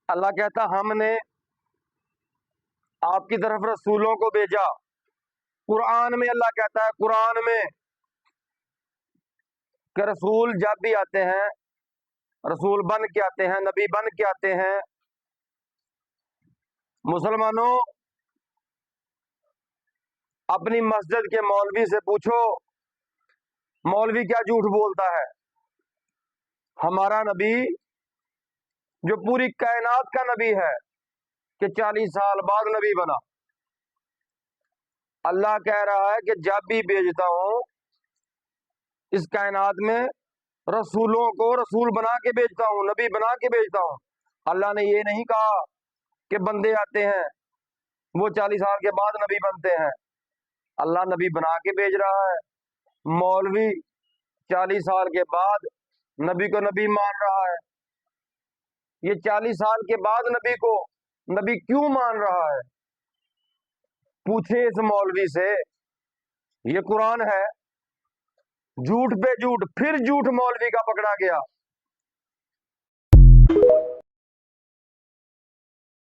اللہ کہتا ہم نے آپ کی طرف رسولوں کو بھیجا. قرآن میں اللہ کہتا ہے قرآن میں کہ رسول جب بھی آتے ہیں، رسول بن کے آتے ہیں، نبی بن کے آتے ہیں. مسلمانوں اپنی مسجد کے مولوی سے پوچھو مولوی کیا جھوٹ بولتا ہے. ہمارا نبی جو پوری کائنات کا نبی ہے کہ 40 سال بعد نبی بنا. اللہ کہہ رہا ہے کہ جب بھی بھیجتا ہوں اس کائنات میں رسولوں کو رسول بنا کے بھیجتا ہوں، نبی بنا کے بھیجتا ہوں. اللہ نے یہ نہیں کہا کہ بندے آتے ہیں وہ 40 سال کے بعد نبی بنتے ہیں. اللہ نبی بنا کے بھیج رہا ہے. مولوی 40 سال کے بعد نبی کو نبی مان رہا ہے. یہ 40 سال کے بعد نبی کو نبی کیوں مان رہا ہے؟ پوچھے اس مولوی سے. یہ قرآن ہے. جھوٹ پہ جھوٹ، پھر جھوٹ مولوی کا پکڑا گیا.